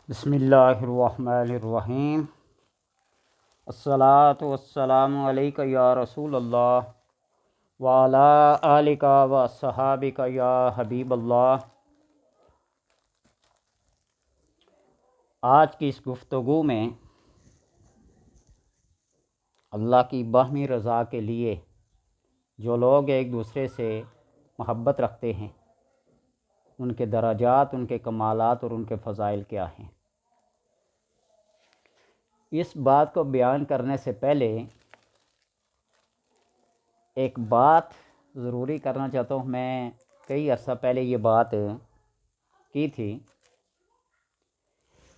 بسم اللہ الرحمن الرحیم۔ الصلاۃ والسلام علیک یا رسول اللہ وعلی آلک و صحابک یا حبیب اللہ۔ آج کی اس گفتگو میں اللہ کی باہمی رضا کے لیے جو لوگ ایک دوسرے سے محبت رکھتے ہیں ان کے درجات، ان کے کمالات اور ان کے فضائل کیا ہیں، اس بات کو بیان کرنے سے پہلے ایک بات ضروری کرنا چاہتا ہوں۔ میں کئی عرصہ پہلے یہ بات کی تھی۔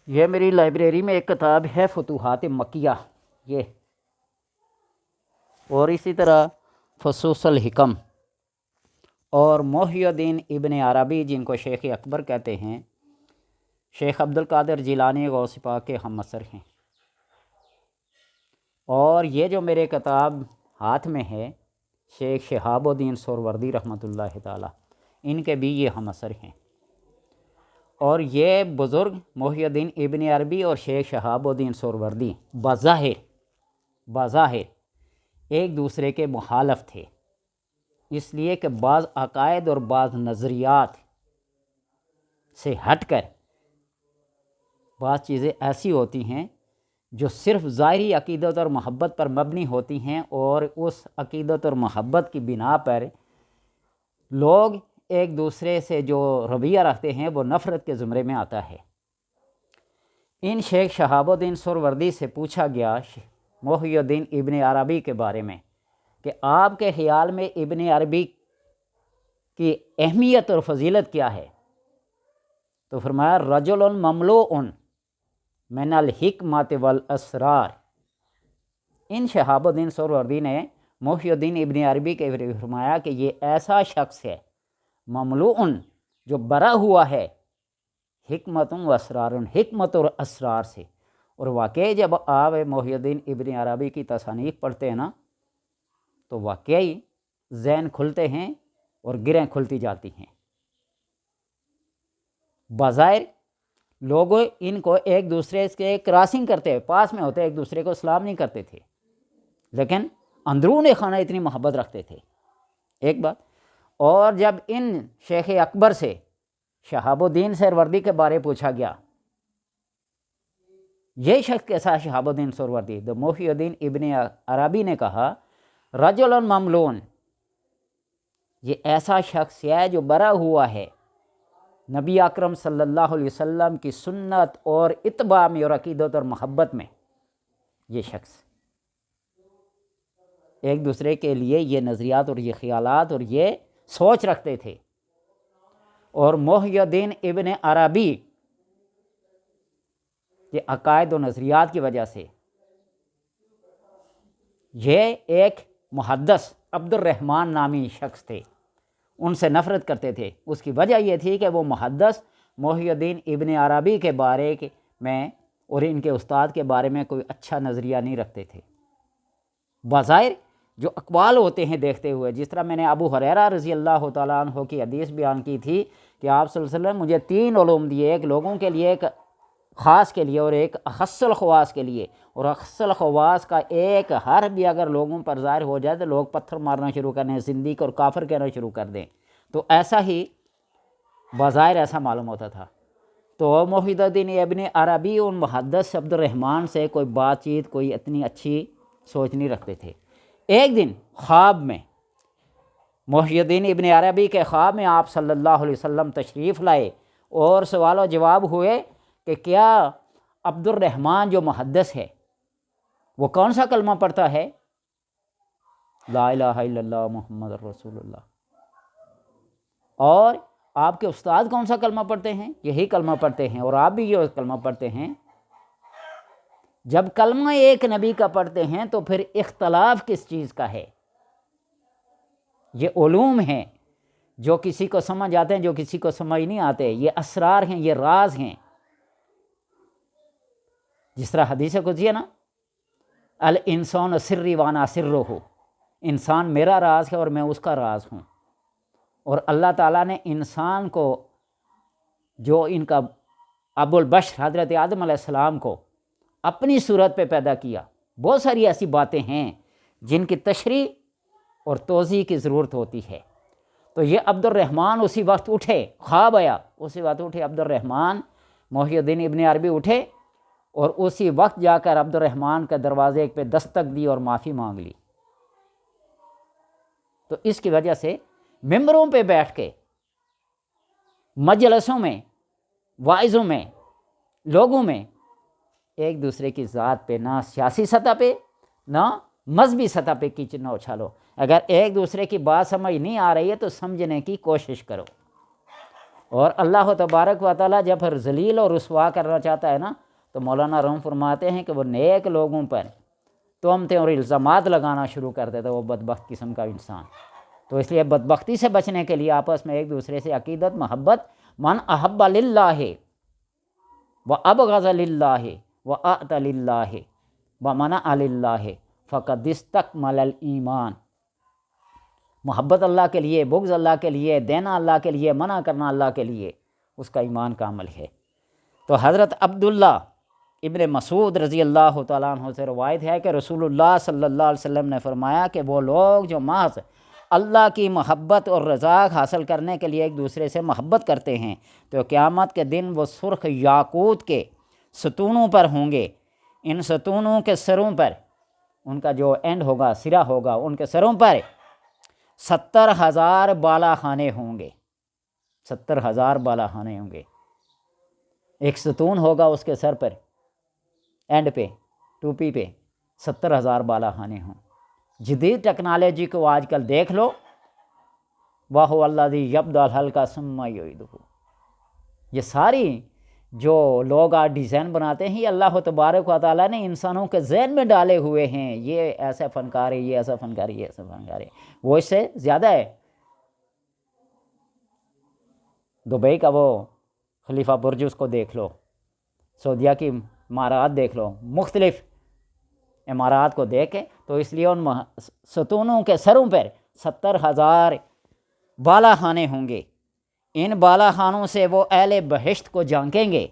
یہ میری لائبریری میں ایک کتاب ہے فتوحات مکیہ، یہ اور اسی طرح فصوص الحکم اور محی الدین ابن عربی، جن کو شیخ اکبر کہتے ہیں، شیخ عبد القادر جیلانی غوث پاک کے ہم عصر ہیں۔ اور یہ جو میرے کتاب ہاتھ میں ہے شیخ شہاب الدین سہروردی رحمۃ اللہ تعالی، ان کے بھی یہ ہم عصر ہیں۔ اور یہ بزرگ محی الدین ابن عربی اور شیخ شہاب الدین سہروردی بظاہر ایک دوسرے کے مخالف تھے، اس لیے کہ بعض عقائد اور بعض نظریات سے ہٹ کر بعض چیزیں ایسی ہوتی ہیں جو صرف ظاہری عقیدت اور محبت پر مبنی ہوتی ہیں، اور اس عقیدت اور محبت کی بنا پر لوگ ایک دوسرے سے جو رویہ رکھتے ہیں وہ نفرت کے زمرے میں آتا ہے۔ ان شیخ شہاب الدین سہروردی سے پوچھا گیا محی الدین ابن عربی کے بارے میں کہ آپ کے خیال میں ابن عربی کی اہمیت اور فضیلت کیا ہے، تو فرمایا رجل مملوء من الحکمت والاسرار۔ ان شہاب الدین سہروردی نے محی الدین ابن عربی کے فرمایا کہ یہ ایسا شخص ہے مملوء، جو بھرا ہوا ہے حکمت و اسرار، حکمت اور اسرار سے۔ اور واقعی جب آپ محی الدین ابن عربی کی تصانیف پڑھتے ہیں نا تو واقعی ذہن کھلتے ہیں اور گرہیں کھلتی جاتی ہیں۔ بظاہر لوگ ان کو ایک دوسرے کے کراسنگ کرتے، پاس میں ہوتے، ایک دوسرے کو سلام نہیں کرتے تھے، لیکن اندرون خانہ اتنی محبت رکھتے تھے، ایک بات۔ اور جب ان شیخ اکبر سے شہاب الدین سہروردی کے بارے پوچھا گیا، یہ شخص کیسا شہاب الدین سہروردی، تو محی الدین ابن عربی نے کہا رجل مملون، یہ ایسا شخص ہے جو بھرا ہوا ہے نبی اکرم صلی اللہ علیہ وسلم کی سنت اور اتباع میں اور عقیدت اور محبت میں۔ یہ شخص ایک دوسرے کے لیے یہ نظریات اور یہ خیالات اور یہ سوچ رکھتے تھے۔ اور محی الدین ابن عربی یہ عقائد و نظریات کی وجہ سے یہ ایک محدث عبد الرحمن نامی شخص تھے، ان سے نفرت کرتے تھے۔ اس کی وجہ یہ تھی کہ وہ محدث محی الدین ابن عربی کے بارے میں اور ان کے استاد کے بارے میں کوئی اچھا نظریہ نہیں رکھتے تھے۔ بظاہر جو اقوال ہوتے ہیں دیکھتے ہوئے، جس طرح میں نے ابو ہریرہ رضی اللہ تعالیٰ عنہ کی حدیث بیان کی تھی کہ آپ صلی اللہ علیہ وسلم مجھے 3 علوم دیے، ایک لوگوں کے لیے، ایک خاص کے لیے اور ایک اخص الخواص کے لیے۔ اور اخص الخواص کا ایک حرف بھی اگر لوگوں پر ظاہر ہو جائے تو لوگ پتھر مارنا شروع کر دیں، زندیق اور کافر کہنا شروع کر دیں۔ تو ایسا ہی بظاہر ایسا معلوم ہوتا تھا۔ تو محی الدین ابن عربی ان محدث عبد الرحمن سے کوئی بات چیت، کوئی اتنی اچھی سوچ نہیں رکھتے تھے۔ ایک دن خواب میں محی الدین ابن عربی کے خواب میں آپ صلی اللہ علیہ وسلم تشریف لائے اور سوال و جواب ہوئے کہ کیا عبد الرحمن جو محدث ہے وہ کون سا کلمہ پڑھتا ہے؟ لا الہ الا اللہ محمد رسول اللہ۔ اور آپ کے استاد کون سا کلمہ پڑھتے ہیں؟ یہی کلمہ پڑھتے ہیں، اور آپ بھی یہ کلمہ پڑھتے ہیں۔ جب کلمہ ایک نبی کا پڑھتے ہیں تو پھر اختلاف کس چیز کا ہے؟ یہ علوم ہیں جو کسی کو سمجھ آتے ہیں، جو کسی کو سمجھ نہیں آتے، یہ اسرار ہیں، یہ راز ہیں۔ جس طرح حدیث قدسی ہے نا، الانسان سری وانا سرہ، انسان میرا راز ہے اور میں اس کا راز ہوں۔ اور اللہ تعالیٰ نے انسان کو جو ان کا ابوالبشر حضرت آدم علیہ السلام کو اپنی صورت پہ پیدا کیا۔ بہت ساری ایسی باتیں ہیں جن کی تشریح اور توضیح کی ضرورت ہوتی ہے۔ تو یہ عبد الرحمن اسی وقت اٹھے، خواب آیا اسی وقت اٹھے عبد الرحمن محی الدین ابن عربی اٹھے اور اسی وقت جا کر عبد الرحمن کے دروازے پہ دستک دی اور معافی مانگ لی۔ تو اس کی وجہ سے ممبروں پہ بیٹھ کے، مجلسوں میں، واعظوں میں، لوگوں میں ایک دوسرے کی ذات پہ نہ سیاسی سطح پہ نہ مذہبی سطح پہ کیچڑ نہ اچھالو۔ اگر ایک دوسرے کی بات سمجھ نہیں آ رہی ہے تو سمجھنے کی کوشش کرو۔ اور اللہ تبارک و تعالیٰ جب پھر ذلیل اور رسوا کرنا چاہتا ہے نا تو مولانا روم فرماتے ہیں کہ وہ نیک لوگوں پر تہمتیں اور الزامات لگانا شروع کر دیتا ہے، وہ بدبخت قسم کا انسان۔ تو اس لیے بدبختی سے بچنے کے لیے آپس میں ایک دوسرے سے عقیدت، محبت، من احب للہ و ابغض للہ و اعطى للہ و منع للہ فقد استکمل الایمان۔ محبت اللہ کے لیے، بغض اللہ کے لیے، دینا اللہ کے لیے، منع کرنا اللہ کے لیے، اس کا ایمان کامل ہے۔ تو حضرت عبداللہ ابن مسعود رضی اللہ تعالیٰ عنہ سے روایت ہے کہ رسول اللہ صلی اللہ علیہ وسلم نے فرمایا کہ وہ لوگ جو محض اللہ کی محبت اور رضا حاصل کرنے کے لیے ایک دوسرے سے محبت کرتے ہیں تو قیامت کے دن وہ سرخ یاقوت کے ستونوں پر ہوں گے۔ ان ستونوں کے سروں پر، ان کا جو اینڈ ہوگا، سرا ہوگا، ان کے سروں پر 70,000 بالا خانے ہوں گے۔ 70,000 بالا خانے ہوں گے۔ ایک ستون ہوگا اس کے سر پر، اینڈ پہ، ٹوپی پہ 70,000 بالا خانے ہوں۔ جدید ٹیکنالوجی کو آج کل دیکھ لو، وَهُوَ الَّذِي يَبْدَأُ الْخَلْقَ ثُمَّ يُعِيدُهُ۔ یہ ساری جو لوگ آج ڈیزائن بناتے ہیں یہ اللہ تبارک و تعالیٰ نے انسانوں کے ذہن میں ڈالے ہوئے ہیں، یہ ایسا فنکار ہے، یہ ایسا فنکار ہے، یہ ایسا فنکار ہے۔ وہ اس سے زیادہ ہے۔ دبئی کا وہ خلیفہ برج اس کو دیکھ لو، سعودیہ کی عمارات دیکھ لو، مختلف عمارات کو دیکھیں تو اس لیے ان ستونوں کے سروں پر 70,000 بالا خانے ہوں گے۔ ان بالا خانوں سے وہ اہل بہشت کو جھانکیں گے۔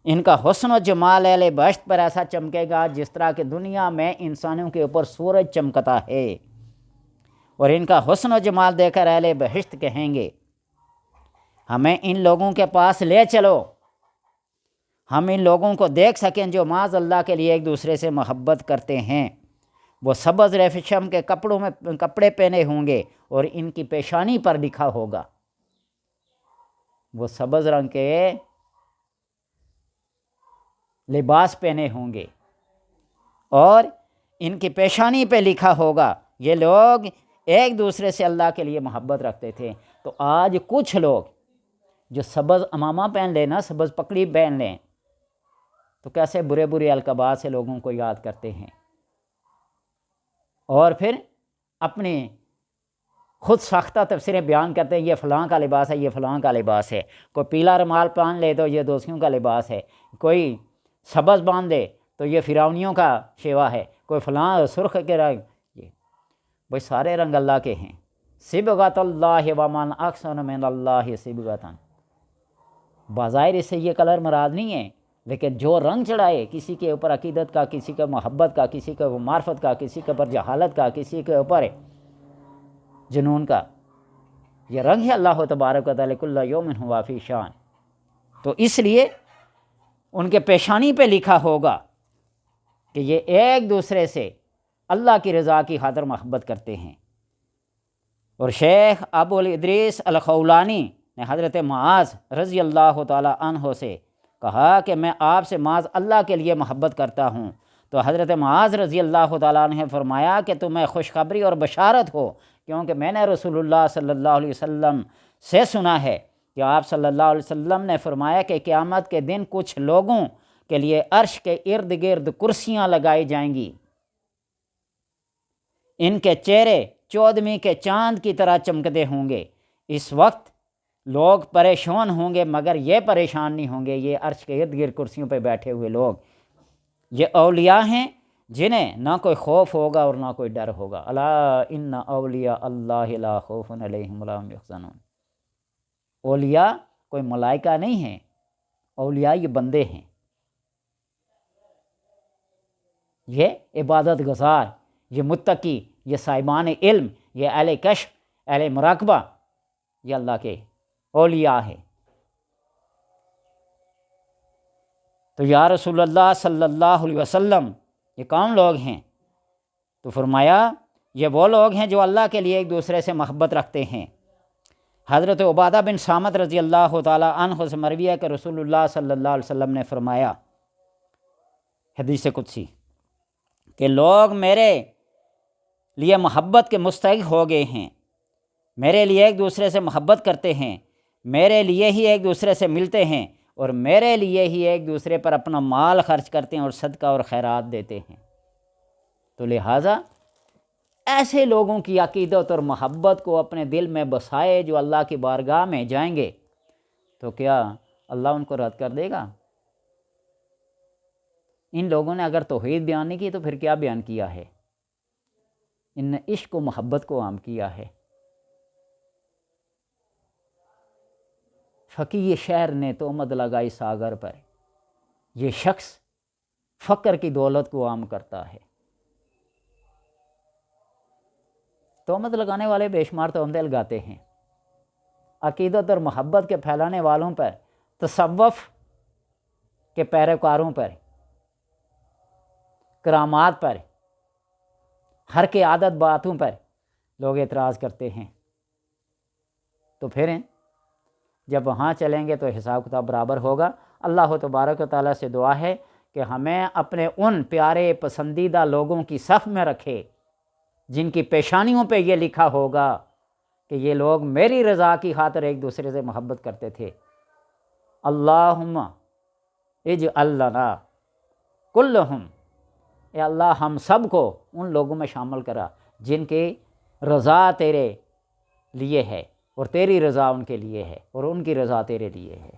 ان کا حسن و جمال اہل بہشت پر ایسا چمکے گا جس طرح کہ دنیا میں انسانوں کے اوپر سورج چمکتا ہے، اور ان کا حسن و جمال دیکھ کر اہل بہشت کہیں گے ہمیں ان لوگوں کے پاس لے چلو، ہم ان لوگوں کو دیکھ سکیں جو معاذ اللہ کے لیے ایک دوسرے سے محبت کرتے ہیں۔ وہ سبز ریشم کے کپڑے پہنے ہوں گے اور ان کی پیشانی پر لکھا ہوگا، وہ سبز رنگ کے لباس پہنے ہوں گے اور ان کی پیشانی پہ لکھا ہوگا یہ لوگ ایک دوسرے سے اللہ کے لیے محبت رکھتے تھے۔ تو آج کچھ لوگ جو سبز امامہ پہن لیں نا، سبز پگڑی پہن لیں، تو کیسے برے برے القابات سے لوگوں کو یاد کرتے ہیں، اور پھر اپنی خود ساختہ تفسیریں بیان کرتے ہیں، یہ فلاں کا لباس ہے، یہ فلاں کا لباس ہے۔ کوئی پیلا رومال پہن لے تو یہ دوسیوں کا لباس ہے، کوئی سبز باندھ دے تو یہ فرعونیوں کا شیوا ہے، کوئی فلاں سرخ کے رنگ، یہ بھائی سارے رنگ اللہ کے ہیں۔ صبغۃ اللہ ومن احسن من اللہ صبغۃ، بظاہر اس سے یہ کلر مراد نہیں ہے، لیکن جو رنگ چڑھائے کسی کے اوپر عقیدت کا، کسی کے محبت کا، کسی کے اوپر معرفت کا، کسی کے اوپر جہالت کا، کسی کے اوپر جنون کا، یہ رنگ ہے اللہ تبارک و تعالیٰ کل یوم ہوا فی شان۔ تو اس لیے ان کے پیشانی پہ لکھا ہوگا کہ یہ ایک دوسرے سے اللہ کی رضا کی خاطر محبت کرتے ہیں۔ اور شیخ ابو الادریس الخولانی نے حضرت معاذ رضی اللہ تعالیٰ عنہ سے کہا کہ میں آپ سے معاذ اللہ کے لیے محبت کرتا ہوں، تو حضرت معاذ رضی اللہ تعالیٰ عنہ نے فرمایا کہ تمہیں خوشخبری اور بشارت ہو، کیونکہ میں نے رسول اللہ صلی اللہ علیہ وسلم سے سنا ہے کہ آپ صلی اللہ علیہ وسلم نے فرمایا کہ قیامت کے دن کچھ لوگوں کے لیے عرش کے ارد گرد کرسیاں لگائی جائیں گی، ان کے چہرے 14ویں کے چاند کی طرح چمکتے ہوں گے۔ اس وقت لوگ پریشان ہوں گے مگر یہ پریشان نہیں ہوں گے، یہ عرش کے ارد گرد کرسیوں پہ بیٹھے ہوئے لوگ یہ اولیاء ہیں جنہیں نہ کوئی خوف ہوگا اور نہ کوئی ڈر ہوگا۔ الا ان اولیاء اللہ لا خوف علیہم ولا هم یحزنون۔ اولیاء کوئی ملائکہ نہیں ہیں اولیاء یہ بندے ہیں، یہ عبادت گزار، یہ متقی، یہ صاحبان علم، یہ اہل کشف، اہل مراقبہ، یہ اللہ کے اولیاء ہیں۔ تو یا رسول اللہ صلی اللہ علیہ وسلم یہ کون لوگ ہیں؟ تو فرمایا یہ وہ لوگ ہیں جو اللہ کے لیے ایک دوسرے سے محبت رکھتے ہیں۔ حضرت عبادہ بن صامت رضی اللہ تعالیٰ عنہ سے مروی ہے کہ رسول اللہ صلی اللہ علیہ وسلم نے فرمایا، حدیث قدسی، کہ لوگ میرے لیے محبت کے مستحق ہو گئے ہیں، میرے لیے ایک دوسرے سے محبت کرتے ہیں، میرے لیے ہی ایک دوسرے سے ملتے ہیں، اور میرے لیے ہی ایک دوسرے پر اپنا مال خرچ کرتے ہیں اور صدقہ اور خیرات دیتے ہیں۔ تو لہٰذا ایسے لوگوں کی عقیدت اور محبت کو اپنے دل میں بسائے جو اللہ کی بارگاہ میں جائیں گے، تو کیا اللہ ان کو رد کر دے گا؟ ان لوگوں نے اگر توحید بیان نہیں کی تو پھر کیا بیان کیا ہے؟ ان نے عشق و محبت کو عام کیا ہے۔ فقیہ شہر نے تہمت لگائی ساگر پر، یہ شخص فقر کی دولت کو عام کرتا ہے۔ تہمت لگانے والے بے شمار تہمتیں لگاتے ہیں، عقیدت اور محبت کے پھیلانے والوں پر، تصوف کے پیروکاروں پر، کرامات پر، ہر کے عادت باتوں پر لوگ اعتراض کرتے ہیں۔ تو پھر جب وہاں چلیں گے تو حساب کتاب برابر ہوگا۔ اللہ تبارک و تعالیٰ سے دعا ہے کہ ہمیں اپنے ان پیارے پسندیدہ لوگوں کی صف میں رکھے جن کی پیشانیوں پہ یہ لکھا ہوگا کہ یہ لوگ میری رضا کی خاطر ایک دوسرے سے محبت کرتے تھے۔ اللہم اجعل لنا کلہم، اے اللہ ہم سب کو ان لوگوں میں شامل کرا جن کی رضا تیرے لیے ہے اور تیری رضا ان کے لیے ہے اور ان کی رضا تیرے لیے ہے۔